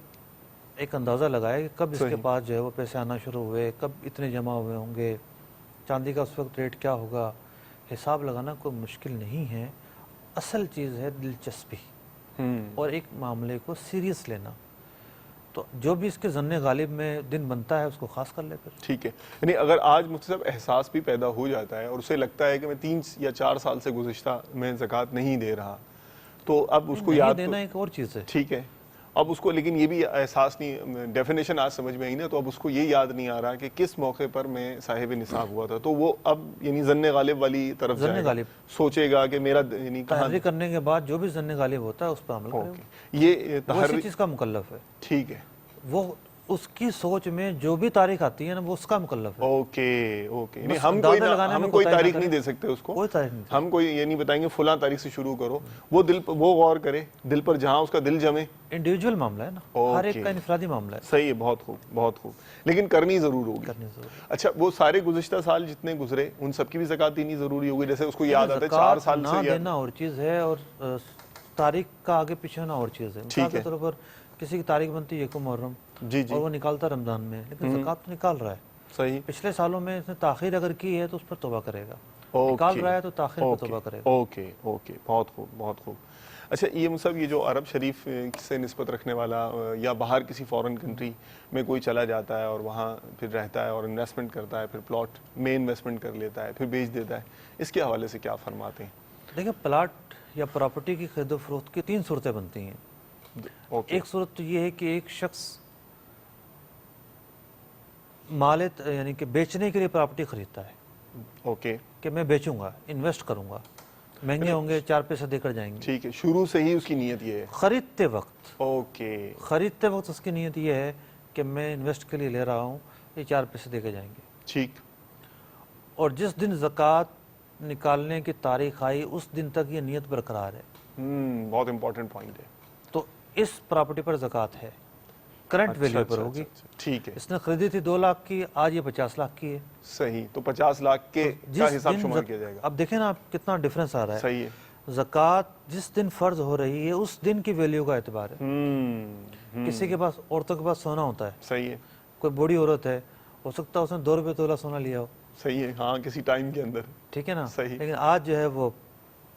ایک اندازہ لگائے کہ کب اس کے صحیح، پاس جو ہے وہ پیسے آنا شروع ہوئے، کب اتنے جمع ہوئے ہوں گے، چاندی کا اس وقت ریٹ کیا ہوگا۔ حساب لگانا کوئی مشکل نہیں ہے، اصل چیز ہے دلچسپی اور ایک معاملے کو سیریس لینا۔ تو جو بھی اس کے ظن غالب میں دن بنتا ہے اس کو خاص کر لے پھر۔ ٹھیک ہے، یعنی اگر آج مجھ سے احساس بھی پیدا ہو جاتا ہے اور اسے لگتا ہے کہ میں 3 یا 4 سال سے گزشتہ میں زکوٰۃ نہیں دے رہا، تو اب اس کو نہیں یاد دینا ایک اور چیز ہے۔ ٹھیک ہے، اب اس کو لیکن یہ بھی احساس نہیں، ڈیفینیشن آج سمجھ میں آئی نا، تو اب اس کو یہ یاد نہیں آ رہا کہ کس موقع پر میں صاحب نصاب ہوا تھا، تو وہ اب یعنی ظن غالب والی طرف ظن جائے گا، غالب سوچے گا کہ میرا یعنی کہاں۔ تحری کرنے کے بعد جو بھی ظن غالب ہوتا ہے اس پر عمل کرے، اوکے، یہ وہ اسی چیز کا مکلف ہے۔ ٹھیک ہے، وہ اس کی سوچ میں جو بھی تاریخ آتی ہے نا وہ اس کا مکلف ہے۔ اوکے اوکے، یعنی بس ہم اندازہ لگانے میں کوئی کوتاہی نہ تاریخ کریں۔ نہیں دے سکتے اس کو، کوئی تاریخ نہیں، ہم کوئی یہ نہیں بتائیں گے فلاں تاریخ سے شروع کرو، وہ دل وہ غور کرے، دل پر جہاں اس کا دل جمے۔ انڈیویجول معاملہ ہے نا، ہر ایک کا انفرادی معاملہ ہے، صحیح ہے، بہت خوب، بہت خوب، لیکن کرنی ضرور ہوگی۔ کرنی ضروری ہے۔ اچھا، وہ سارے گزشتہ سال جتنے گزرے ان سب کی بھی زکوٰۃ دینی ضروری ہوگی؟ جیسے اس کو یاد آتا ہے 4 سال نہ سے دینا اور چیز ہے، اور تاریخ کا آگے پیچھے ہونا اور چیز ہے۔ مثال کے طور پر کسی کی تاریخ بنتی ہے 1 محرم، جی جی، اور وہ نکالتا رمضان میں، لیکن زکوٰۃ تو نکال رہا ہے۔ صحیح، پچھلے سالوں میں اس نے تاخیر اگر کی ہے تو اس پر توبہ کرے گا، نکال رہا ہے تو تاخیر پر توبہ کرے گا۔ اوکے اوکے، بہت خوب، بہت خوب۔ اچھا، یہ مصعب، یہ جو عرب شریف سے نسبت رکھنے والا یا باہر کسی فورن کنٹری میں کوئی چلا جاتا ہے اور وہاں پھر رہتا ہے اور انویسٹمنٹ کرتا ہے، پھر پلاٹ میں انویسٹمنٹ کر لیتا ہے، پھر بیچ دیتا ہے، اس کے حوالے سے کیا فرماتے ہیں؟ دیکھیں، پلاٹ یا پراپرٹی کی خرید و فروخت کی 3 صورتیں بنتی ہیں۔ ایک صورت تو یہ ہے کہ ایک شخص یعنی کہ بیچنے کے لیے پراپرٹی خریدتا ہے، اوکے، کہ میں بیچوں گا، انویسٹ کروں گا، مہنگے ہوں گے، 4 پیسے دے کر جائیں گے۔ ٹھیک ہے، شروع سے ہی اس کی نیت یہ ہے؟ خریدتے وقت اس کی نیت یہ ہے کہ میں انویسٹ کے لیے لے رہا ہوں، یہ 4 پیسے دے کے جائیں گے۔ ٹھیک، اور جس دن زکوٰۃ نکالنے کی تاریخ آئی اس دن تک یہ نیت برقرار ہے، بہت امپورٹنٹ پوائنٹ ہے۔ تو اس پراپرٹی پر زکوٰۃ ہے، کرنٹ ویلیو پر ہوگی۔ ٹھیک ہے، اس نے خریدی تھی 2 لاکھ کی، آج یہ 50 لاکھ کی ہے۔ صحیح، تو 50 لاکھ کے کا حساب شمار کیا جائے گا؟ اب دیکھیں نا کتنا ڈفرنس آ رہا ہے۔ صحیح ہے، زکوٰۃ جس دن فرض ہو رہی ہے اس دن کی ویلیو کا اعتبار ہے۔ کسی کے پاس، عورتوں کے پاس سونا ہوتا ہے، صحیح ہے، کوئی بوڑھی عورت ہے، ہو سکتا ہے اس نے 2 روپے تولہ سونا لیا ہو، صحیح ہے، ہاں کسی ٹائم کے اندر، ٹھیک ہے نا، صحیح، لیکن آج جو ہے وہ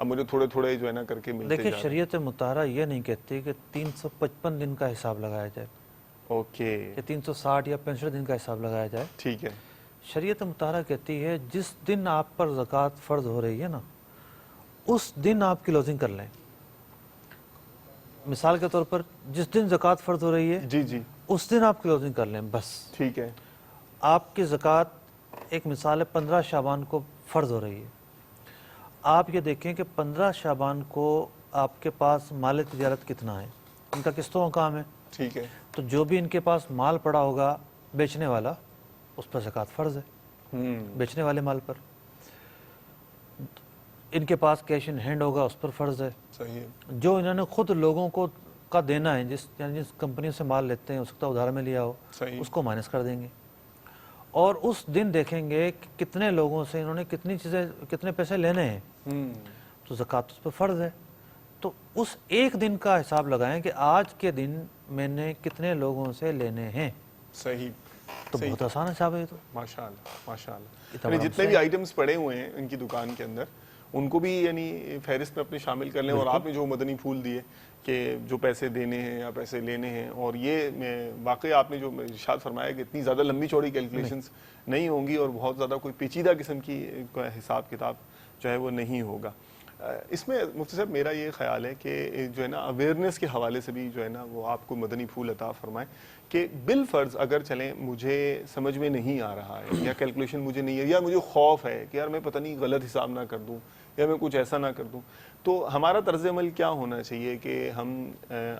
اب مجھے تھوڑے تھوڑے جو ہے نا کر کے ملتے دیکھیں جا رہے شریعت مطہرہ یہ نہیں کہتی کہ 355 دن کا حساب لگایا جائے ہیں۔ اوکے، کہ 360 یا 65 دن کا حساب لگایا جائے. ٹھیک ہے، شریعت مطہرہ کہتی ہے جس دن آپ پر زکوٰۃ فرض ہو رہی ہے نا اس دن آپ کلوزنگ کر لیں. مثال کے طور پر جس دن زکوٰۃ فرض ہو رہی ہے جی جی، اس دن آپ کلوزنگ کر لیں بس. ٹھیک ہے، آپ کی زکوٰۃ ایک مثال ہے 15 شعبان کو فرض ہو رہی ہے. آپ یہ دیکھیں کہ 15 شعبان کو آپ کے پاس مال تجارت کتنا ہے، ان کا قسطوں کا کام ہے، ٹھیک ہے، تو جو بھی ان کے پاس مال پڑا ہوگا بیچنے والا اس پر زکوٰۃ فرض ہے، بیچنے والے مال پر. ان کے پاس کیش ان ہینڈ ہوگا اس پر فرض ہے. صحیح ہے، جو انہوں نے خود لوگوں کو کا دینا ہے یعنی جس کمپنی سے مال لیتے ہیں ہو سکتا ہے ادھار میں لیا ہو، صحیح، اس کو مائنس کر دیں گے. اور اس دن دیکھیں گے کہ کتنے لوگوں سے انہوں نے کتنے پیسے لینے ہیں، تو زکوٰۃ اس پر فرض ہے. تو اس ایک دن کا حساب لگائیں کہ آج کے دن میں نے کتنے لوگوں سے لینے ہیں، صحیح، تو بہت آسان حساب ہے. تو ماشاء اللہ ماشاء اللہ. اتنا یعنی بڑا جتنے بھی آئٹمس پڑے ہوئے ہیں ان کی دکان کے اندر ان کو بھی یعنی فہرست میں اپنے شامل کر لیں. اور آپ نے جو مدنی پھول دیے کہ جو پیسے دینے ہیں یا پیسے لینے ہیں، اور یہ واقعی آپ نے جو ارشاد فرمایا کہ اتنی زیادہ لمبی چوڑی کیلکولیشنز نہیں ہوں گی اور بہت زیادہ کوئی پیچیدہ قسم کی حساب کتاب جو ہے وہ نہیں ہوگا. اس میں مفتی صاحب میرا یہ خیال ہے کہ جو ہے نا اویئرنیس کے حوالے سے بھی جو ہے نا وہ آپ کو مدنی پھول عطا فرمائیں کہ بالفرض اگر چلیں مجھے سمجھ میں نہیں آ رہا ہے یا کیلکولیشن مجھے نہیں ہے یا مجھے خوف ہے کہ یار میں پتہ نہیں غلط حساب نہ کر دوں یا میں کچھ ایسا نہ کر دوں، تو ہمارا طرز عمل کیا ہونا چاہیے کہ ہم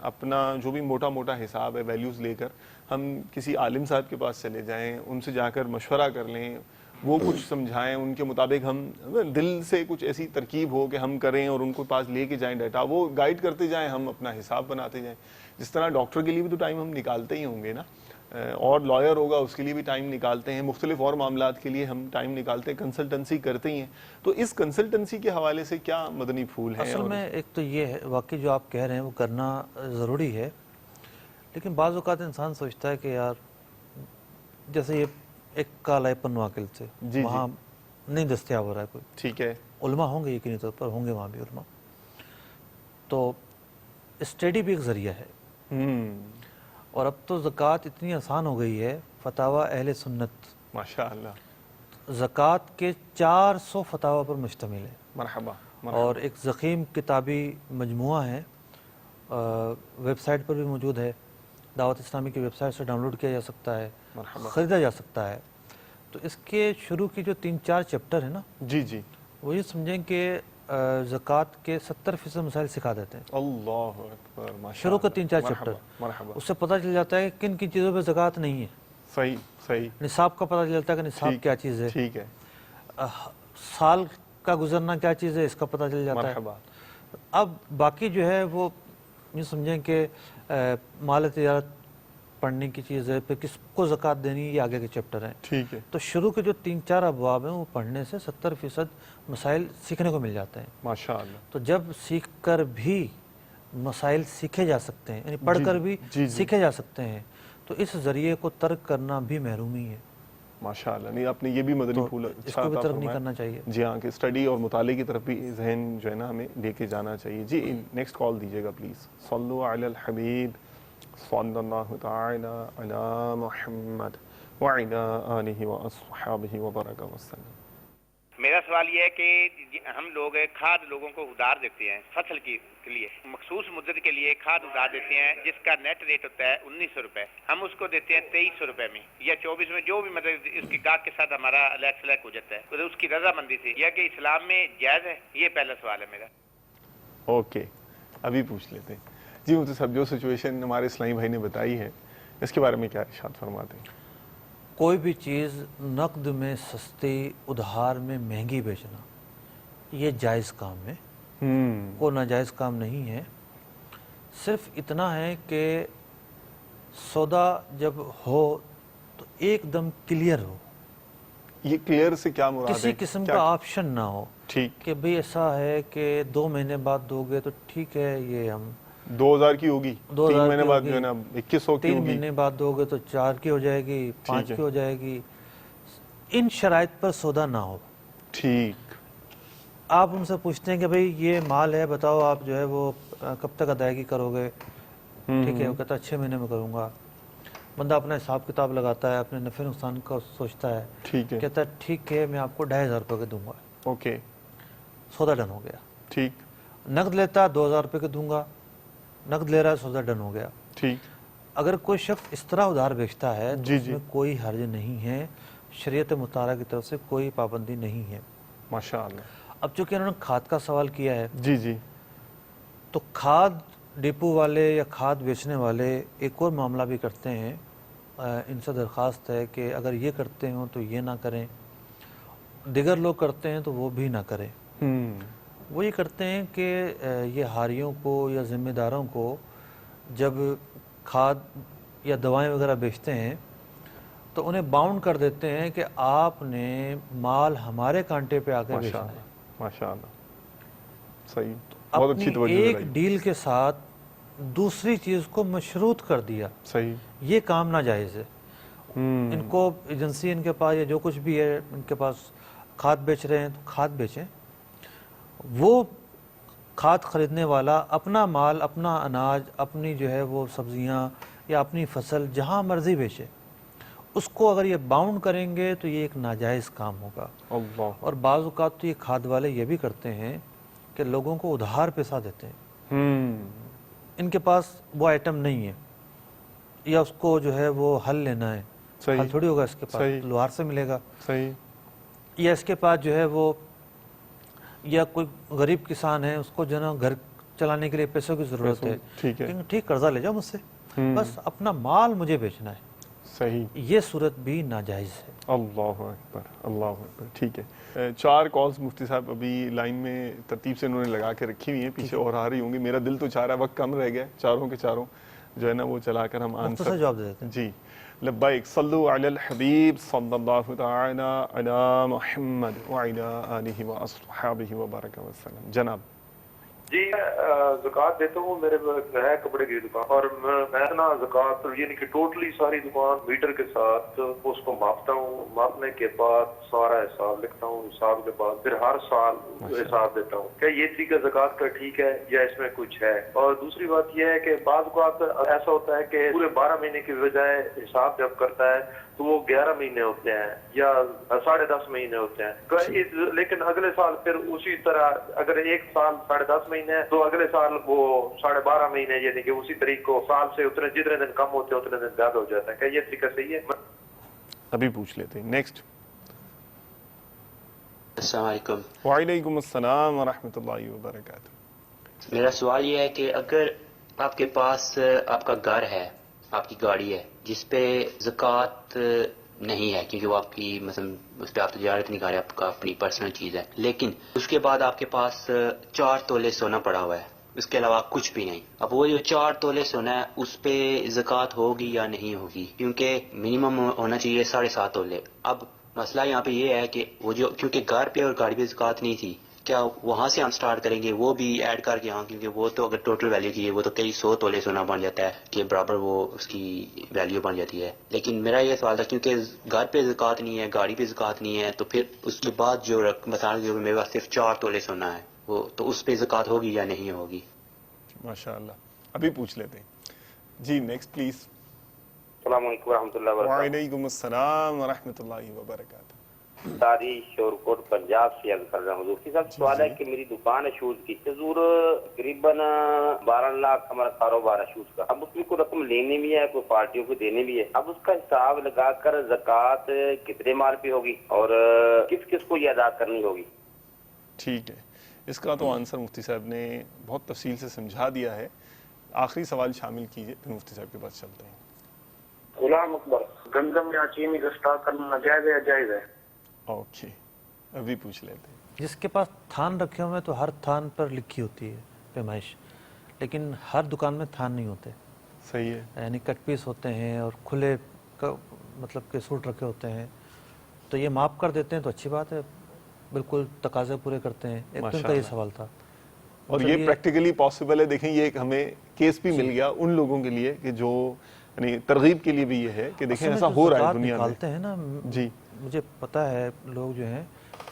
اپنا جو بھی موٹا موٹا حساب ہے ویلیوز لے کر ہم کسی عالم صاحب کے پاس چلے جائیں، ان سے جا کر مشورہ کر لیں، وہ کچھ سمجھائیں، ان کے مطابق ہم دل سے کچھ ایسی ترکیب ہو کہ ہم کریں اور ان کو پاس لے کے جائیں ڈیٹا، وہ گائیڈ کرتے جائیں، ہم اپنا حساب بناتے جائیں. جس طرح ڈاکٹر کے لیے بھی تو ٹائم ہم نکالتے ہی ہوں گے نا، اور لائر ہوگا اس کے لیے بھی ٹائم نکالتے ہیں، مختلف اور معاملات کے لیے ہم ٹائم نکالتے ہیں، کنسلٹنسی کرتے ہی ہیں. تو اس کنسلٹنسی کے حوالے سے کیا مدنی پھول ہے؟ اصل میں ایک تو یہ ہے واقعی جو آپ کہہ رہے ہیں وہ کرنا ضروری ہے، لیکن بعض اوقات انسان سوچتا ہے کہ یار جیسے یہ ایک کالائے پنواکل سے وہاں نہیں دستیاب ہو رہا ہے کوئی، ٹھیک ہے، علماء ہوں گے یقینی طور پر، ہوں گے وہاں بھی علماء، تو اسٹڈی بھی ایک ذریعہ ہے. اور اب تو زکوٰۃ اتنی آسان ہو گئی ہے، فتاویٰ اہل سنت ماشاء اللہ، زکوٰۃ کے 400 فتاویٰ پر مشتمل ہے. مرحبا. اور ایک ضخیم کتابی مجموعہ ہے، ویب سائٹ پر بھی موجود ہے، دعوت اسلامی کی ویب سائٹ سے ڈاؤن لوڈ کیا جا سکتا ہے، خریدا جا سکتا ہے. تو اس کے شروع کی جو 3-4 چیپٹر ہیں نا، جی جی، وہ یہ سمجھیں کہ زکوٰۃ کے 70% مسائل سکھا دیتے ہیں. اللہ اکبر، ماشاء شروع کا اللہ. 3-4 چیپٹر، مرحبا. اس سے پتہ چل جاتا ہے کہ کن کن چیزوں پہ زکوٰۃ نہیں ہے. صحیح صحیح، نصاب کا پتہ چل جاتا ہے کہ نصاب کیا چیز ہے، ٹھیک ہے، سال کا گزرنا کیا چیز ہے اس کا پتہ چل جاتا ہے. مرحبا. اب باقی جو ہے وہ یہ سمجھیں کہ مال تجارت پڑھنے کی چیز ہے، پھر کس کو زکوٰۃ دینی، یہ آگے کے چیپٹر ہیں. ٹھیک ہے، تو شروع کے جو 3-4 ابواب ہیں وہ پڑھنے سے 70% مسائل سیکھنے کو مل جاتے ہیں. ماشاء اللہ. تو جب سیکھ کر بھی مسائل سیکھے جا سکتے ہیں، یعنی پڑھ کر بھی سیکھے جا سکتے ہیں، تو اس ذریعے کو ترک کرنا بھی محرومی ہے. ماشاء اللہ. نہیں آپ نے یہ بھی مدنی پھول اس کو بھی ترک نہیں کرنا چاہیے. جی ہاں، کہ اسٹڈی اور مطالعے کی طرف بھی ذہن جو ہے نا ہمیں لے کے جانا چاہیے. جی نیکسٹ کال دیجیے گا پلیز. صلو علی الحبیب صلی اللہ تعالی علی محمد وعلی آلہ واصحابہ وبارک وسلم. میرا سوال یہ ہے کہ ہم لوگ کھاد لوگوں کو ادھار دیتے ہیں فصل کے لیے، مخصوص مدت کے لیے کھاد ادھار دیتے ہیں جس کا نیٹ ریٹ ہوتا ہے 1900 روپے، ہم اس کو دیتے ہیں 2300 روپے میں یا 24 میں، جو بھی مطلب اس کی گاہک کے ساتھ ہمارا لیک سلیک ہو جاتا ہے، تو اس کی رضامندی سے، یا کہ اسلام میں جائز ہے؟ یہ پہلا سوال ہے میرا. اوکے، ابھی پوچھ لیتے ہیں. جی مفتی صاحب، جو سچویشن ہمارے اسلامی بھائی نے بتائی ہے اس کے بارے میں کیا ارشاد فرماتے ہیں؟ کوئی بھی چیز نقد میں سستی، ادھار میں مہنگی بیچنا یہ جائز کام ہے، کوئی ناجائز کام نہیں ہے. صرف اتنا ہے کہ سودا جب ہو تو ایک دم کلیئر ہو، یہ کلیئر سے کیا مراد ہے؟ کسی قسم کا آپشن نہ ہو ٹھیک کہ بھئی ایسا ہے کہ 2 مہینے بعد دو گے تو ٹھیک ہے، یہ ہم 2000 کی ہوگی، 3 مہینے بعد جو ہے نا 2100 کی 3 ہوگی، مہینے بعد دو گے تو 4 کی ہو جائے گی، 5 کی ہو جائے گی. ان شرائط پر سودا نہ ہو. ٹھیک. آپ ان سے پوچھتے ہیں کہ بھئی یہ مال ہے، بتاؤ آپ جو ہے وہ کب تک ادائیگی کرو گے؟ ٹھیک ہے، وہ کہتا ہے 6 مہینے میں کروں گا۔ بندہ اپنا حساب کتاب لگاتا ہے، اپنے نفع نقصان کا سوچتا ہے، ٹھیک ہے، کہتا ہے ٹھیک ہے میں آپ کو 2500 روپے کے دوں گا، اوکے، سودا ڈن ہو گیا۔ ٹھیک، نقد لیتا 2000 روپے کے دوں گا، نقد لے رہا ہے، سودا ڈن ہو گیا۔ ٹھیک، اگر کوئی شخص اس طرح ادھار بیچتا ہے تو جی اس میں کوئی حرج نہیں ہے، شریعت مطالعہ کی طرف سے کوئی پابندی نہیں ہے۔ ماشاء اللہ۔ اب چونکہ انہوں نے کھاد کا سوال کیا ہے، جی جی، تو کھاد ڈپو والے یا کھاد بیچنے والے ایک اور معاملہ بھی کرتے ہیں، ان سے درخواست ہے کہ اگر یہ کرتے ہوں تو یہ نہ کریں، دیگر لوگ کرتے ہیں تو وہ بھی نہ کریں۔ وہ یہ کرتے ہیں کہ یہ ہاریوں کو یا ذمہ داروں کو جب کھاد یا دوائیں وغیرہ بیچتے ہیں تو انہیں باؤنڈ کر دیتے ہیں کہ آپ نے مال ہمارے کانٹے پہ آ کے ماشاء بیچنا ہے۔ اللہ، ماشاء اللہ، صحیح، بہت اچھی اپنی توجہ ایک دلائی۔ ڈیل کے ساتھ دوسری چیز کو مشروط کر دیا، صحیح، یہ کام ناجائز ہے۔ ان کو ایجنسی ان کے پاس یا جو کچھ بھی ہے ان کے پاس کھاد بیچ رہے ہیں تو کھاد بیچیں، وہ کھاد خریدنے والا اپنا مال، اپنا اناج، اپنی جو ہے وہ سبزیاں یا اپنی فصل جہاں مرضی بیچے، اس کو اگر یہ باؤنڈ کریں گے تو یہ ایک ناجائز کام ہوگا۔ اللہ، اور بعض اوقات تو یہ کھاد والے یہ بھی کرتے ہیں کہ لوگوں کو ادھار پیسہ دیتے ہیں، ان کے پاس وہ آئٹم نہیں ہے یا اس کو جو ہے وہ حل لینا ہے، صحیح، حل تھوڑی ہوگا اس کے پاس، صحیح، لوہار سے ملے گا، صحیح، یا اس کے پاس جو ہے وہ یا کوئی غریب کسان ہے اس کو جو ہے نا گھر چلانے کے لیے پیسوں کی ضرورت ہے، ٹھیک ہے، کہ ٹھیک قرضہ لے جاؤ مجھ سے، بس اپنا مال مجھے بیچنا ہے، صحیح، یہ صورت بھی ناجائز ہے۔ اللہ اکبر، اللہ اکبر، ٹھیک ہے۔ 4 کالز مفتی صاحب ابھی لائن میں ترتیب سے انہوں نے لگا کے رکھی ہوئی ہیں، پیچھے اور آ رہی ہوں گی، میرا دل تو چاہ رہا ہے، وقت کم رہ گیا، چاروں کے چاروں جو ہے نا وہ چلا کر ہم مختصر جواب دے دیتے ہیں۔ جی، لبیک، صلو علی الحبیب صلی اللہ تعالی علی محمد وعلی آلہ واصحابہ وبارک وسلم۔ جناب جی، زکوٰۃ دیتا ہوں، میرے ہے کپڑے کی دکان، اور میں نا زکوٰۃ یعنی کہ ٹوٹلی ساری دکان میٹر کے ساتھ اس کو ماپتا ہوں، ماپنے کے بعد سارا حساب لکھتا ہوں، حساب کے بعد پھر ہر سال حساب دیتا ہوں۔ کیا یہ طریقہ زکوٰۃ کا ٹھیک ہے یا اس میں کچھ ہے؟ اور دوسری بات یہ ہے کہ بعض اوقات ایسا ہوتا ہے کہ پورے 12 مہینے کی بجائے حساب جب کرتا ہے تو وہ 11 مہینے ہوتے ہیں یا 10.5 مہینے ہوتے ہیں، لیکن اگلے سال پھر اسی طرح اگر ایک سال 10.5 مہینے ہے تو اگلے سال وہ 12.5 مہینے، یعنی کہ اسی طریقے کو سال سے جتنے دن کم ہوتے ہیں اتنے دن زیادہ ہو جاتا ہے۔ کیا یہ طریقہ صحیح ہے؟ ابھی پوچھ لیتے ہیں، نیکسٹ۔ السلام علیکم۔ وعلیکم السلام ورحمۃ اللہ وبرکاتہ۔ میرا سوال یہ ہے کہ اگر آپ کے پاس آپ کا گھر ہے، آپ کی گاڑی ہے جس پہ زکوٰۃ نہیں ہے کیونکہ وہ آپ کی مثلا اس پہ آپ تجارت نہیں کر رہے، آپ کا اپنی پرسنل چیز ہے، لیکن اس کے بعد آپ کے پاس 4 تولے سونا پڑا ہوا ہے، اس کے علاوہ کچھ بھی نہیں، اب وہ جو 4 تولے سونا ہے اس پہ زکوٰۃ ہوگی یا نہیں ہوگی؟ کیونکہ منیمم ہونا چاہیے 7.5 تولے۔ اب مسئلہ یہاں پہ یہ ہے کہ وہ جو کیونکہ گھر پہ اور گاڑی پہ زکوٰۃ نہیں تھی، کیا وہاں سے ہم سٹارٹ کریں گے وہ بھی ایڈ کر کے؟ ہاں، کیونکہ وہ تو اگر ٹوٹل ویلیو کی ہے وہ تو کئی 100 تولے سونا بن جاتا ہے کہ برابر وہ اس کی ویلیو بن جاتی ہے۔ لیکن میرا یہ سوال تھا کیونکہ گھر پہ زکوٰۃ نہیں ہے، گاڑی پہ زکوٰۃ نہیں ہے، تو پھر اس کے بعد جو مثال جو میرے پاس صرف 4 تولے سونا ہے وہ تو اس پہ زکوٰۃ ہوگی یا نہیں ہوگی؟ ماشاء اللہ، ابھی پوچھ لیتے ہیں۔ جی نیکسٹ پلیز۔ السلام علیکم ورحمۃ اللہ وبرکاتہ۔ وعلیکم السلام ورحمۃ اللہ وبرکاتہ۔ ساری شور کوٹ پنجاب سے عرض کر رہا ہوں۔ حضور صاحب سوال ہے کہ میری دکان ہے شوز کی، حضور تقریباً 12 لاکھ ہمارا کاروبار ہے شوز کا، اب اس میں کوئی رقم لینے بھی ہے، کوئی پارٹیوں کو دینے بھی ہے، اب اس کا حساب لگا کر زکوٰۃ کتنے مال پہ ہوگی اور کس کس کو یہ ادا کرنی ہوگی؟ ٹھیک ہے، اس کا تو آنسر مفتی صاحب نے بہت تفصیل سے سمجھا دیا ہے۔ آخری سوال شامل کیجئے پھر مفتی صاحب کے پاس چلتے ہیں۔ غلام اکبر، گندم یا چینی کا اسٹاک کرنا ناجائز ہے یا جائز ہے؟ اوکے، ابھی پوچھ لیتے ہیں۔ جس کے پاس تھان رکھے ہوئے ہیں تو ہر تھان پر لکھی ہوتی ہے پیمائش، لیکن ہر دکان میں تھان نہیں ہوتے، صحیح ہے، یعنی کٹ پیس ہوتے ہیں اور کھلے مطلب کہ سوٹ رکھے ہوتے ہیں، تو یہ ماپ کر دیتے ہیں تو اچھی بات ہے، بالکل تقاضے پورے کرتے ہیں۔ ایک تو ان کا یہ سوال تھا، اور یہ پریکٹیکلی پاسبل ہے۔ دیکھیں یہ ایک ہمیں کیس بھی مل گیا ان لوگوں کے لیے کہ جو یعنی ترغیب کے لیے بھی یہ ہے کہ دیکھیں ایسا ہو رہا ہے دنیا میں۔ نکالتے ہیں نا، جی مجھے پتا ہے لوگ جو ہیں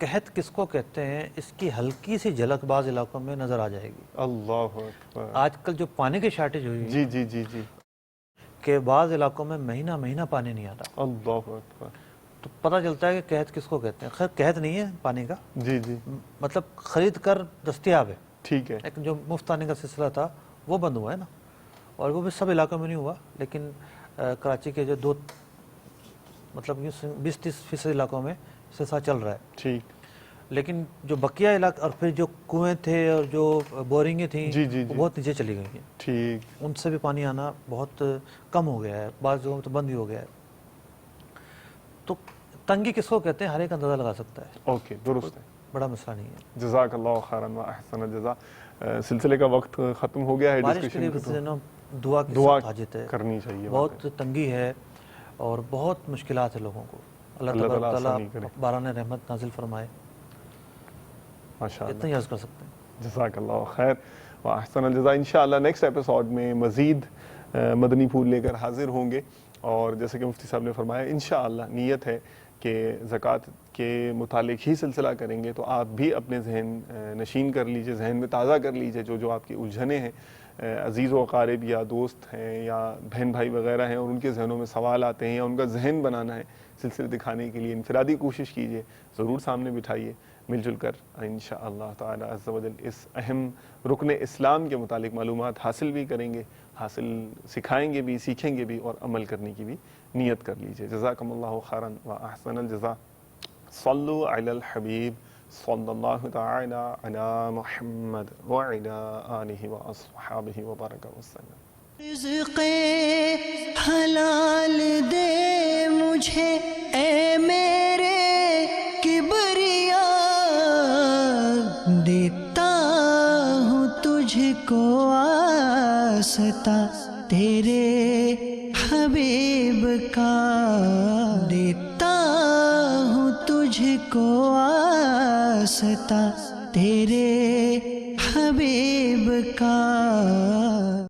قحط کس کو کہتے ہیں اس کی ہلکی سی جھلک بعض علاقوں میں نظر آ جائے گی. اللہ اکبر. آج کل جو پانی کی شارٹیج ہوئی جی جی جی جی. کہ بعض علاقوں میں مہینہ مہینہ پانی نہیں آتا, اللہ اکبر. تو پتہ چلتا ہے کہ قحط کس کو کہتے ہیں. خیر قحط نہیں ہے پانی کا, جی جی مطلب خرید کر دستیاب ہے. ٹھیک ہے. لیکن جو مفت آنے کا سلسلہ تھا وہ بند ہوا ہے نا, اور وہ بھی سب علاقوں میں نہیں ہوا, لیکن کراچی کے جو 20-30% علاقوں میں سلسلہ چل رہا ہے. ٹھیک. لیکن جو بقیہ علاقہ اور پھر جو کنویں تھے اور جو بورنگیں تھیں جی جی وہ جی. بہت نیچے چلی گئی ہیں. ٹھیک. ان سے بھی پانی آنا بہت کم ہو گیا ہے, بعض جگہوں میں تو بند بھی ہو گیا ہے. تو تنگی کس کو کہتے ہیں ہر ایک اندازہ لگا سکتا ہے. اوکے, درست ہے. بڑا مسئلہ نہیں ہے. جزاک اللہ خیرا و احسن الجزا. سلسلے کا وقت ختم ہو گیا ہے. بارش کے لیے دعا کی دعا سخت حاجت ہے, کرنی چاہیے. بہت تنگی ہے اور بہت مشکلات ہے لوگوں کو. اللہ تعالیٰ تعالیٰ آسانی کرے. باران رحمت نازل فرمائے. ماشاء اللہ. اتنا ہی عرض کر سکتے ہیں. جزاک اللہ خیر و احسن الجزا. انشاءاللہ نیکسٹ ایپیسوڈ میں مزید مدنی پھول لے کر حاضر ہوں گے, اور جیسے کہ مفتی صاحب نے فرمایا انشاءاللہ نیت ہے کہ زکوٰۃ کے متعلق ہی سلسلہ کریں گے, تو آپ بھی اپنے ذہن نشین کر لیجئے, ذہن میں تازہ کر لیجئے جو آپ کی الجھنیں ہیں, عزیز و اقارب یا دوست ہیں یا بہن بھائی وغیرہ ہیں اور ان کے ذہنوں میں سوال آتے ہیں یا ان کا ذہن بنانا ہے سلسلے دکھانے کے لیے, انفرادی کوشش کیجئے, ضرور سامنے بٹھائیے, مل جل کر انشاءاللہ تعالی عز و جل اس اہم رکن اسلام کے متعلق معلومات حاصل بھی کریں گے, سکھائیں گے بھی, سیکھیں گے بھی, اور عمل کرنے کی بھی نیت کر لیجئے. جزاکم اللہ خیرا و احسن الجزا. صلو علی الحبیب صلی اللہ تعالی علی محمد وعلی آلہ و اصحابہ وبارک وسلم. رزق حلال دے مجھے اے میرے کبریا, دیتا ہوں تجھ کو واسطہ تیرے حبیب کا, دیتا ہوں تجھ کو واسطہ تیرے حبیب کا.